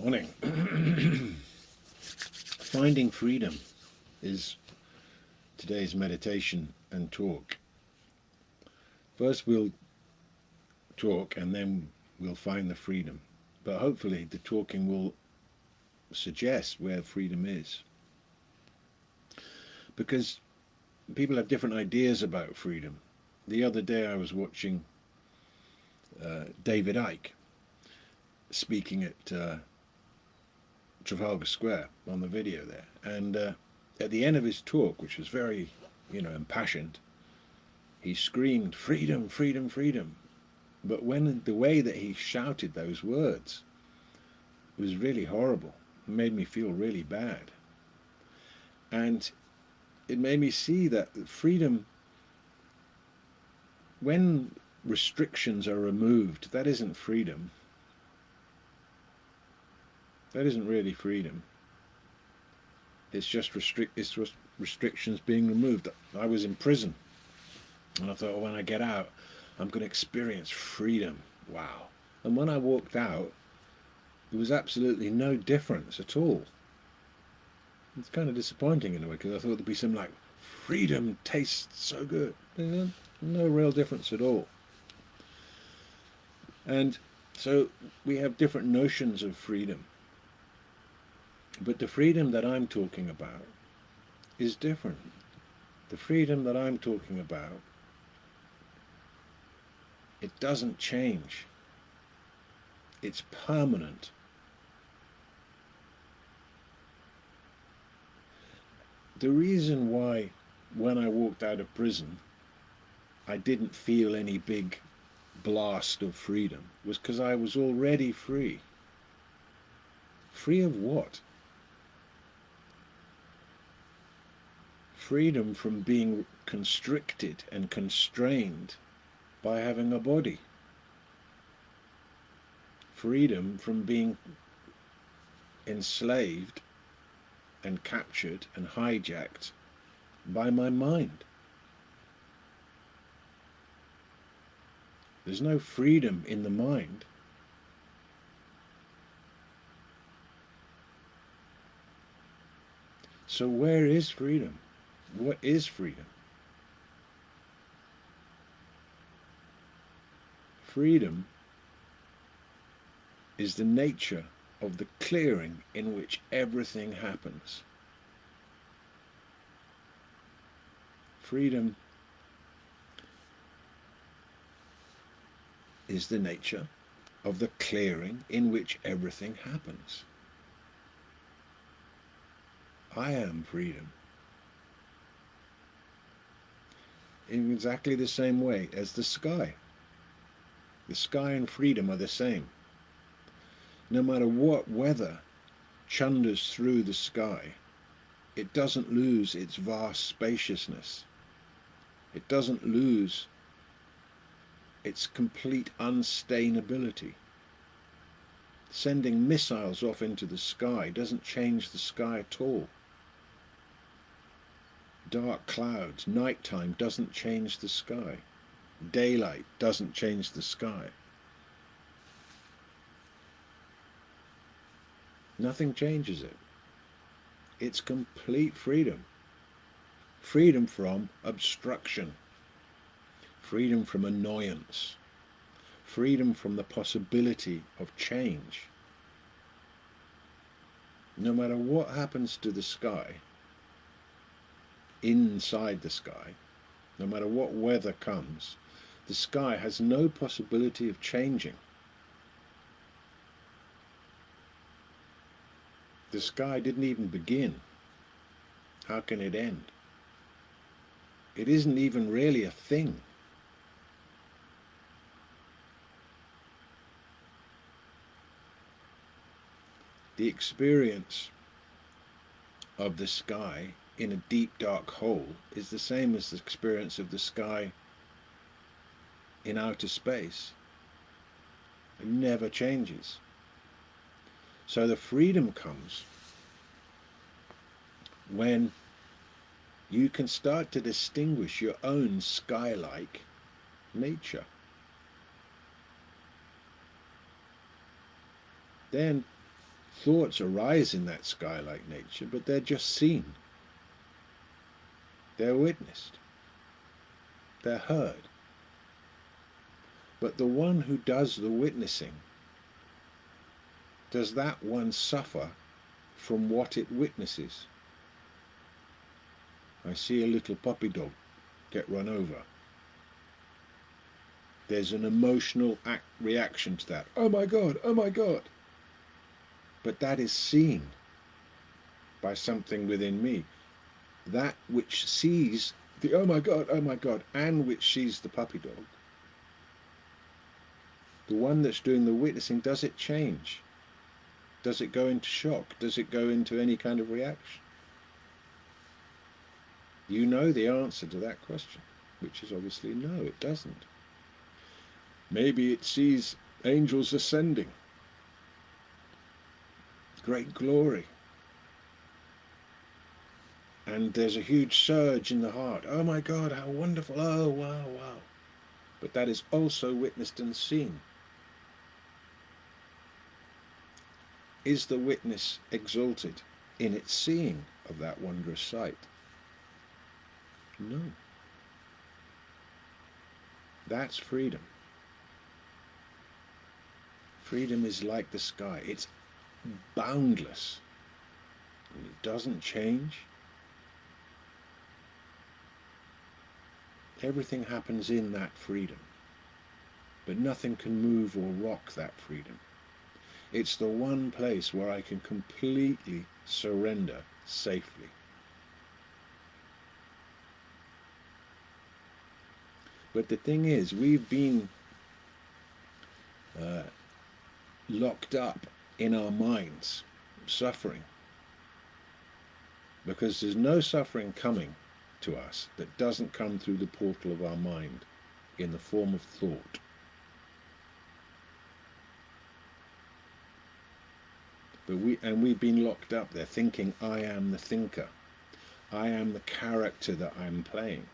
Morning. Finding freedom is today's meditation and talk. First we'll talk and then we'll find the freedom. But hopefully the talking will suggest where freedom is. Because people have different ideas about freedom. The other day I was watching David Icke speaking at Trafalgar Square on the video there, and at the end of his talk, which was very, impassioned, he screamed, "Freedom, freedom, freedom!" But when the way that he shouted those words was really horrible, it made me feel really bad, and it made me see that freedom, when restrictions are removed, that isn't freedom. That isn't really freedom. It's just restrictions being removed. I was in prison, and I thought, well, when I get out, I'm going to experience freedom. Wow! And when I walked out, there was absolutely no difference at all. It's kind of disappointing in a way, because I thought there'd be some like, freedom tastes so good. No real difference at all. And so we have different notions of freedom. But the freedom that I'm talking about is different. The freedom that I'm talking about, it doesn't change. It's permanent. The reason why when I walked out of prison I didn't feel any big blast of freedom was because I was already free. Free of what? Freedom from being constricted and constrained by having a body. Freedom from being enslaved and captured and hijacked by my mind. There's no freedom in the mind. So where is freedom? What is freedom? Freedom is the nature of the clearing in which everything happens. Freedom is the nature of the clearing in which everything happens. I am freedom. In exactly the same way as the sky. The sky and freedom are the same. No matter what weather chunders through the sky, it doesn't lose its vast spaciousness. It doesn't lose its complete unstainability. Sending missiles off into the sky doesn't change the sky at all. Dark clouds, nighttime doesn't change the sky. Daylight doesn't change the sky. Nothing changes it. It's complete freedom. Freedom from obstruction. Freedom from annoyance. Freedom from the possibility of change. No matter what happens to the sky, inside the sky, no matter what weather comes, the sky has no possibility of changing. The sky didn't even begin. How can it end? It isn't even really a thing. The experience of the sky in a deep dark hole is the same as the experience of the sky in outer space. It never changes. So the freedom comes when you can start to distinguish your own sky-like nature. Then Thoughts arise in that sky like nature, but they're just seen. They're witnessed. They're heard. But the one who does the witnessing, does that one suffer from what it witnesses? I see a little puppy dog get run over. There's an emotional reaction to that. Oh my God, oh my God. But that is seen by something within me. That which sees the oh my God, and which sees the puppy dog. The one that's doing the witnessing, does it change? Does it go into shock? Does it go into any kind of reaction? You know the answer to that question, which is obviously no, it doesn't. Maybe it sees angels ascending. Great glory. And there's a huge surge in the heart. Oh my God, how wonderful. Oh, wow, wow. But that is also witnessed and seen. Is the witness exalted in its seeing of that wondrous sight? No. That's freedom. Freedom is like the sky. It's boundless. And it doesn't change. Everything happens in that freedom. But nothing can move or rock that freedom. It's the one place where I can completely surrender safely. But the thing is, we've been locked up in our minds, suffering, because there's no suffering coming to us that doesn't come through the portal of our mind in the form of thought. But we've been locked up there thinking I am the thinker. I am the character that I'm playing.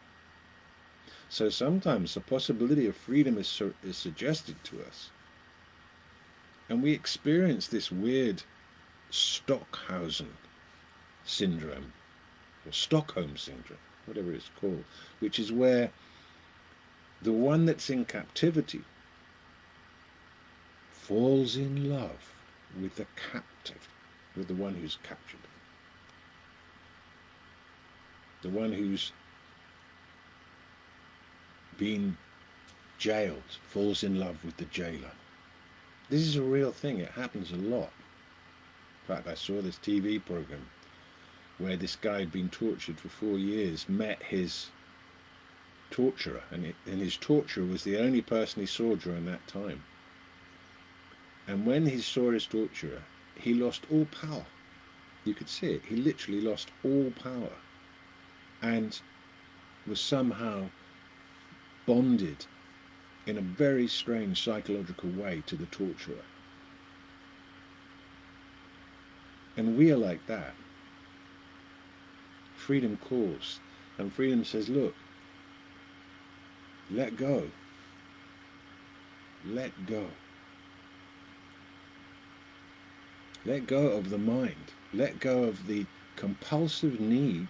So sometimes the possibility of freedom is suggested to us. And we experience this weird Stockhausen syndrome, or Stockholm syndrome, whatever it's called, which is where the one that's in captivity falls in love with the captive, with the one who's captured. The one who's been jailed falls in love with the jailer. This is a real thing. It happens a lot. In fact, I saw this TV program where this guy had been tortured for 4 years, met his torturer, and his torturer was the only person he saw during that time. And when he saw his torturer, he lost all power. You could see it. He literally lost all power and was somehow bonded in a very strange psychological way to the torturer. And we are like that. Freedom calls, and freedom says, look, let go. Let go. Let go of the mind. Let go of the compulsive need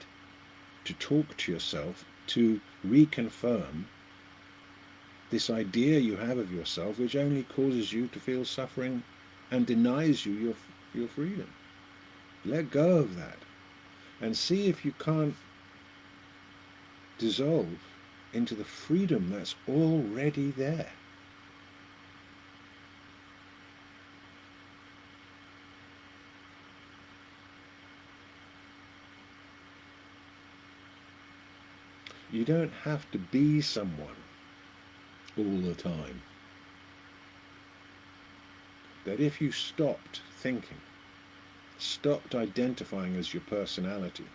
to talk to yourself, to reconfirm this idea you have of yourself, which only causes you to feel suffering and denies you your freedom. Let go of that and see if you can't dissolve into the freedom that's already there. You don't have to be someone all the time. That if you stopped thinking, stopped identifying as your personality,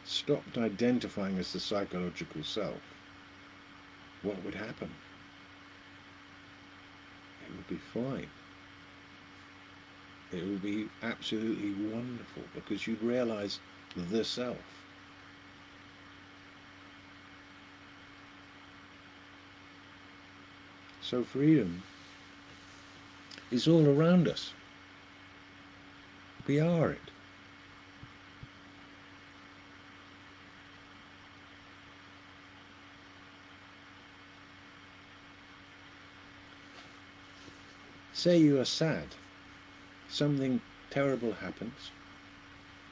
stopped identifying as the psychological self, what would happen? It would be fine. It would be absolutely wonderful, because you'd realize the self. So freedom is all around us. We are it. Say you are sad. Something terrible happens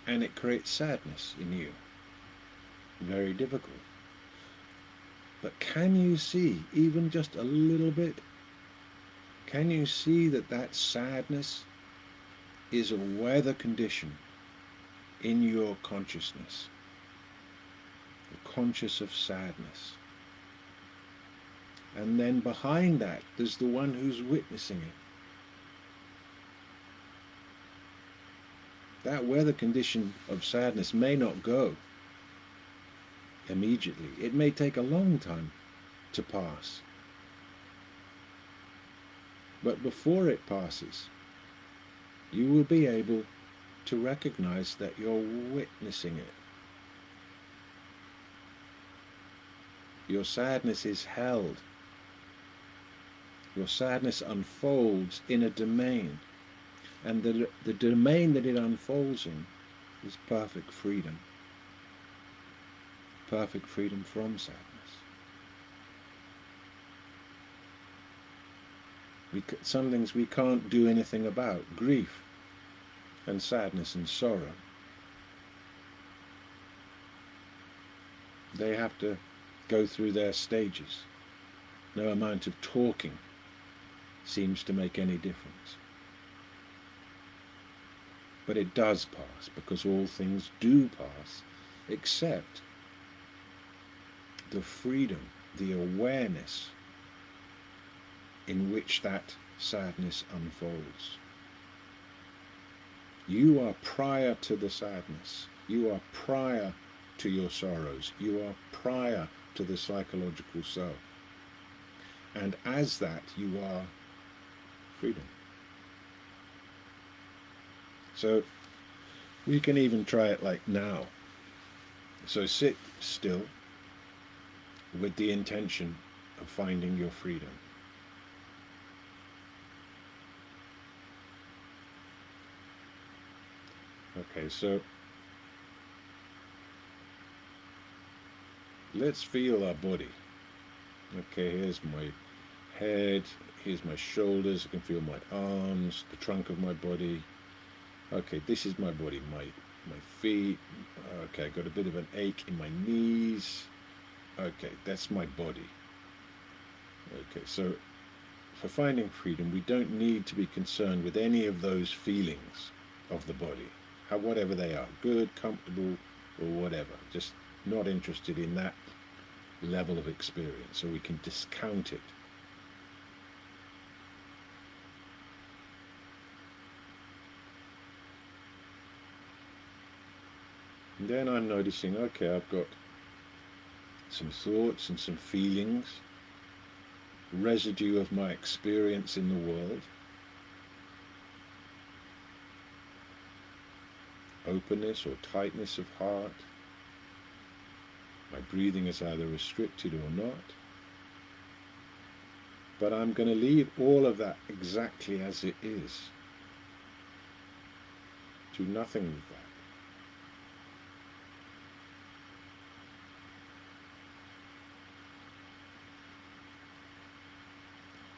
and it creates sadness in you. Very difficult. But can you see, even just a little bit, can you see that that sadness is a weather condition in your consciousness? You're conscious of sadness. And then behind that, there's the one who's witnessing it. That weather condition of sadness may not go immediately. It may take a long time to pass. But before it passes, you will be able to recognize that you're witnessing it. Your sadness is held. Your sadness unfolds in a domain. And the domain that it unfolds in is perfect freedom. Perfect freedom from sadness. Some things we can't do anything about. Grief and sadness and sorrow. They have to go through their stages. No amount of talking seems to make any difference. But it does pass, because all things do pass, except the freedom, the awareness in which that sadness unfolds. You are prior to the sadness. You are prior to your sorrows. You are prior to the psychological self. And as that, you are freedom. So we can even try it like now. So sit still with the intention of finding your freedom. Okay, so let's feel our body. Okay, here's my head, here's my shoulders, I can feel my arms, the trunk of my body. Okay, this is my body, my feet. Okay, I got a bit of an ache in my knees. Okay, that's my body. Okay, so for finding freedom, we don't need to be concerned with any of those feelings of the body, whatever they are, good, comfortable, or whatever. Just not interested in that level of experience, so we can discount it. And then I'm noticing, okay, I've got some thoughts and some feelings, residue of my experience in the world, openness or tightness of heart. My breathing is either restricted or not. But I'm going to leave all of that exactly as it is. Do nothing with that.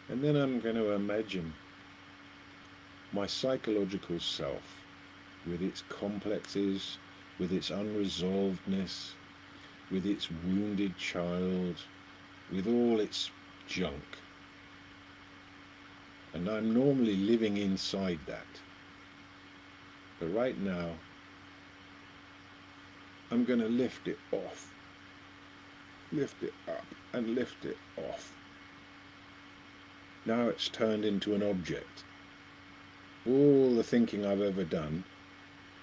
And then I'm going to imagine my psychological self with its complexes, with its unresolvedness, with its wounded child, with all its junk. And I'm normally living inside that. But right now, I'm going to lift it off, lift it up, and lift it off. Now it's turned into an object. All the thinking I've ever done,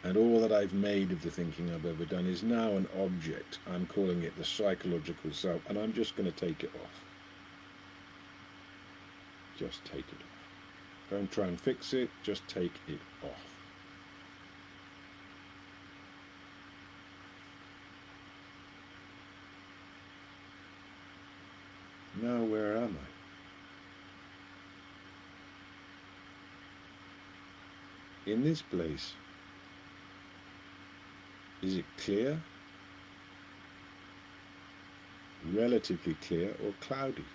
and all that I've made of the thinking I've ever done, is now an object. I'm calling it the psychological self, and I'm just going to take it off. Just take it off. Don't try and fix it, just take it off. Now where am I? In this place, Is it clear, relatively clear, or cloudy?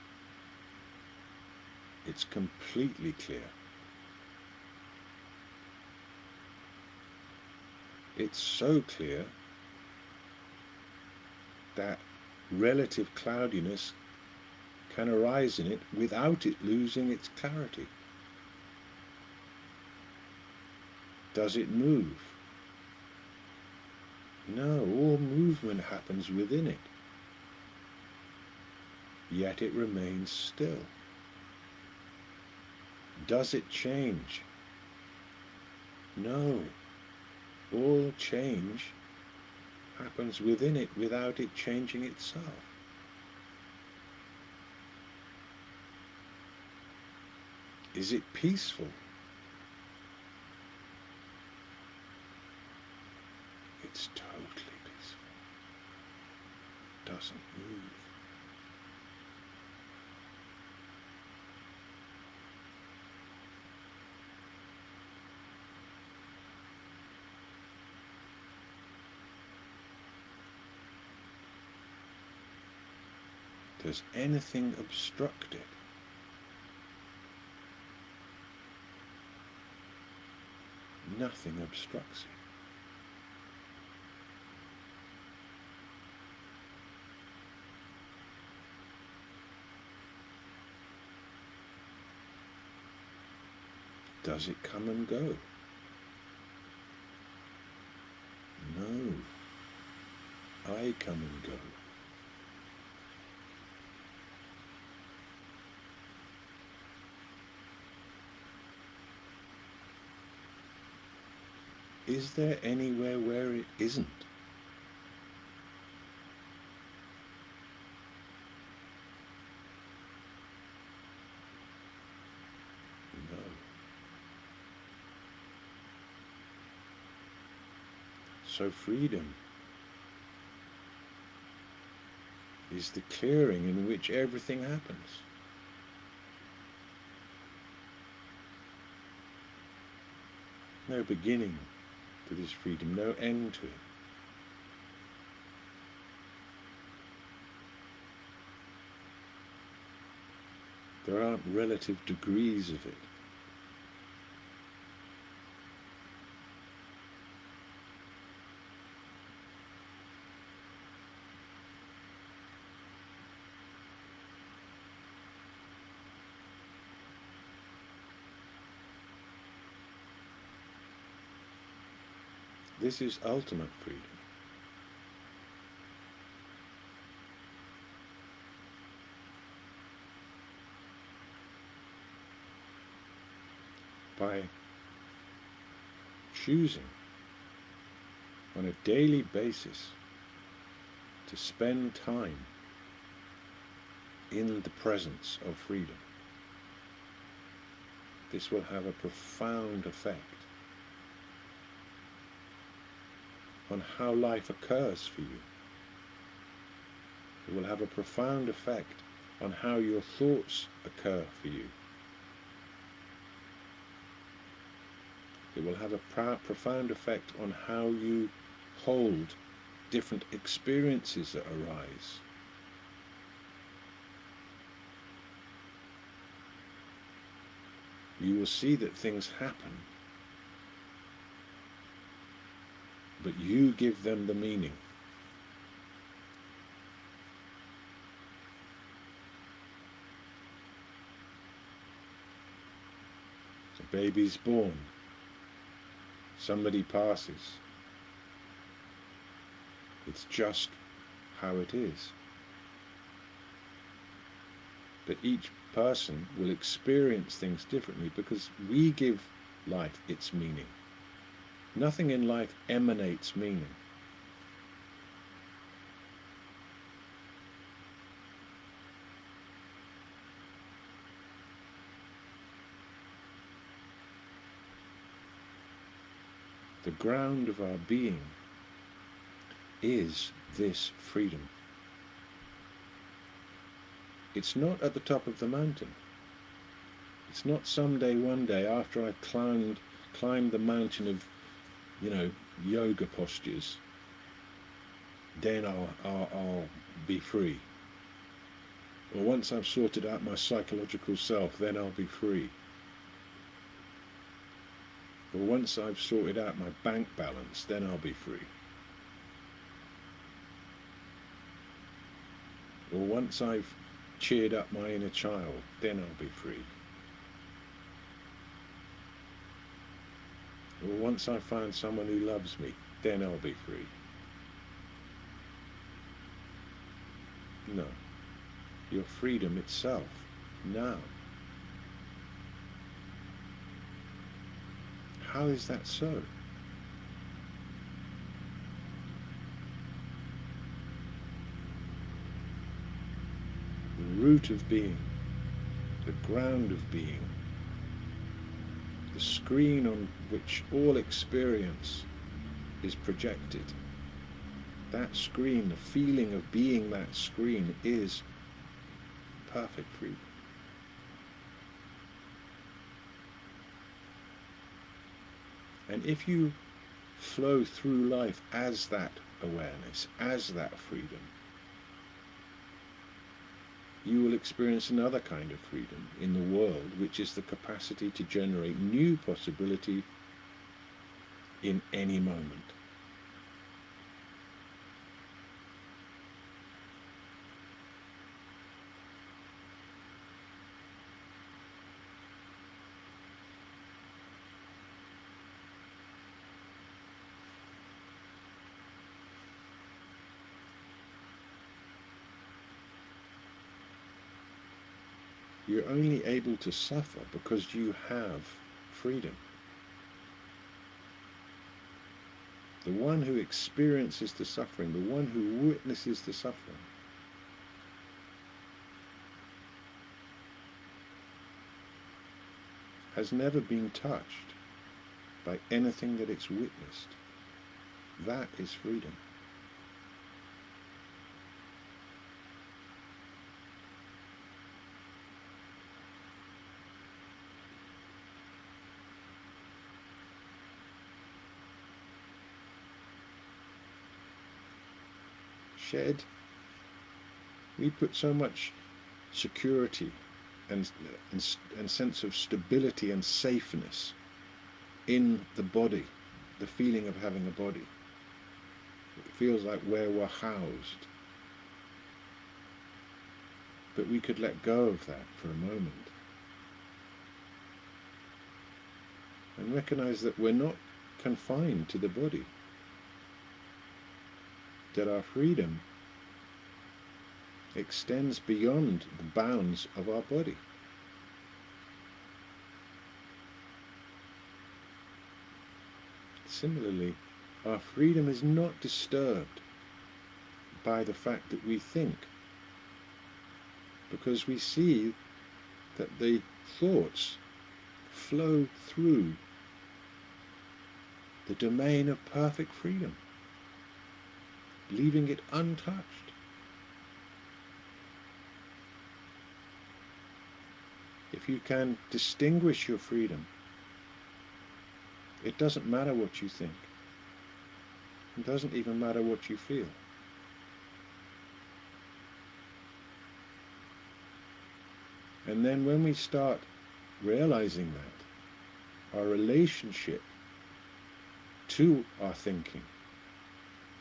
It's completely clear. It's so clear that relative cloudiness can arise in it without it losing its clarity. Does it move? No, all movement happens within it. Yet it remains still. Does it change? No, all change happens within it without it changing itself. Is it peaceful? It's totally peaceful. Doesn't move. Does anything obstruct it? Nothing obstructs it. Does it come and go? No. I come and go. Is there anywhere where it isn't? No. So freedom is the clearing in which everything happens. No beginning to this freedom, no end to it. There aren't relative degrees of it. This is ultimate freedom. By choosing on a daily basis to spend time in the presence of freedom, this will have a profound effect on how life occurs for you. It will have a profound effect on how your thoughts occur for you. It will have a profound effect on how you hold different experiences that arise. You will see that things happen, but you give them the meaning. So baby's born, somebody passes. It's just how it is. But each person will experience things differently because we give life its meaning. Nothing in life emanates meaning. The ground of our being is this freedom. It's not at the top of the mountain. It's not someday, one day, after I've climbed the mountain of yoga postures, then I'll be free. Or once I've sorted out my psychological self, then I'll be free. Or once I've sorted out my bank balance, then I'll be free. Or once I've cheered up my inner child, then I'll be free. Or once I find someone who loves me, then I'll be free. No. Your freedom itself, now. How is that so? The root of being, the ground of being, the screen on which all experience is projected. That screen, the feeling of being that screen, is perfect freedom. And if you flow through life as that awareness, as that freedom, you will experience another kind of freedom in the world, which is the capacity to generate new possibility in any moment. You're only able to suffer because you have freedom. The one who experiences the suffering, the one who witnesses the suffering, has never been touched by anything that it's witnessed. That is freedom. Shed, we put so much security and sense of stability and safeness in the body, the feeling of having a body. It feels like where we're housed. But we could let go of that for a moment and recognize that we're not confined to the body, that our freedom extends beyond the bounds of our body. Similarly, our freedom is not disturbed by the fact that we think, because we see that the thoughts flow through the domain of perfect freedom, leaving it untouched. If you can distinguish your freedom, it doesn't matter what you think. It doesn't even matter what you feel. And then when we start realizing that, our relationship to our thinking,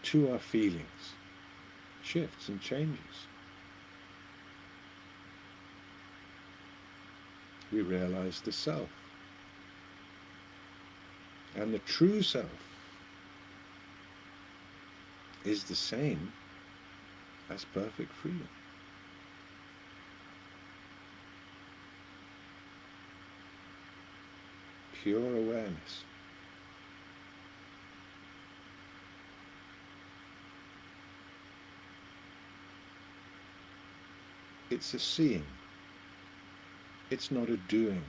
to our feelings, shifts and changes. We realize the self. And the true self is the same as perfect freedom. Pure awareness. It's a seeing. It's not a doing.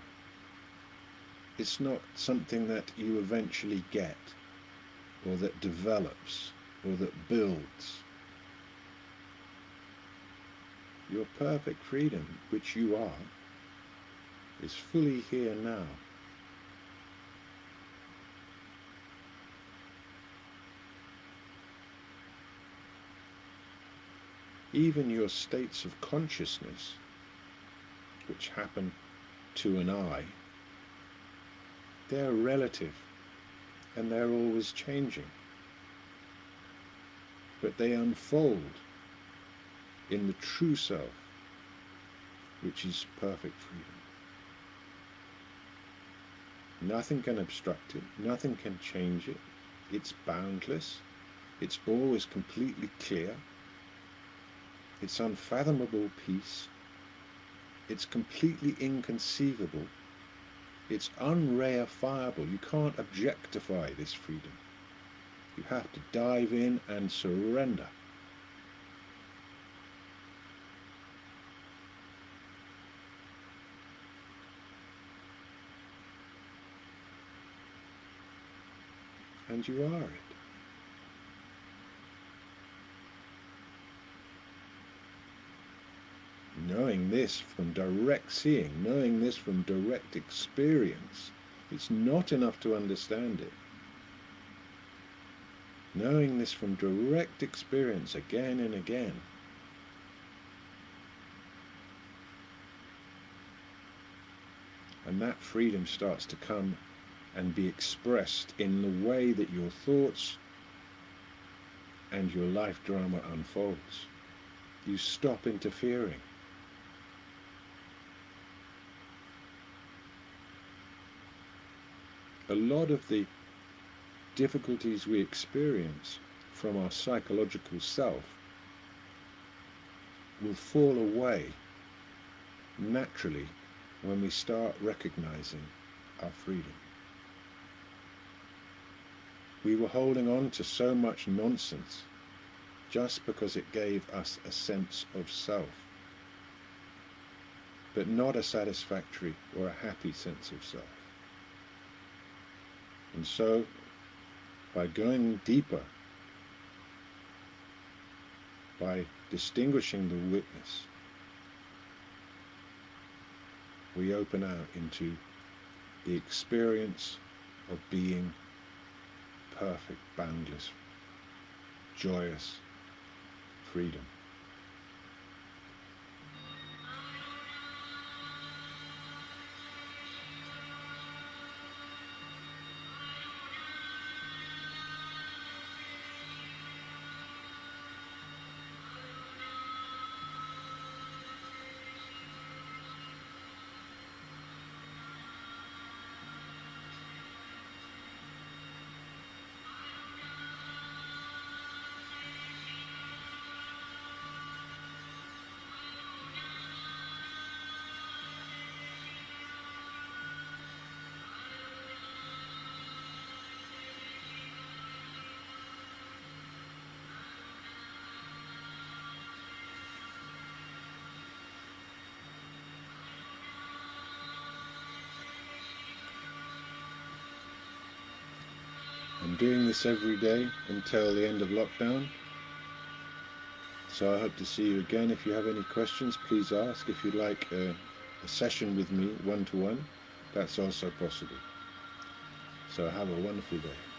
It's not something that you eventually get, or that develops, or that builds. Your perfect freedom, which you are, is fully here now. even your states of consciousness, which happen to an eye, they're relative and they're always changing. But they unfold in the true self, which is perfect freedom. Nothing can obstruct it, nothing can change it. It's boundless, it's always completely clear, it's unfathomable peace, it's completely inconceivable, it's unreifiable. You can't objectify this freedom. You have to dive in and surrender. And you are it. Knowing this from direct seeing, knowing this from direct experience, it's not enough to understand it. Knowing this from direct experience again and again, and that freedom starts to come and be expressed in the way that your thoughts and your life drama unfolds. You stop interfering. A lot of the difficulties we experience from our psychological self will fall away naturally when we start recognizing our freedom. We were holding on to so much nonsense just because it gave us a sense of self, but not a satisfactory or a happy sense of self. And so, by going deeper, by distinguishing the witness, we open out into the experience of being perfect, boundless, joyous freedom. I'm doing this every day until the end of lockdown. So I hope to see you again. If you have any questions, please ask. If you'd like a session with me, one-to-one, that's also possible. So have a wonderful day.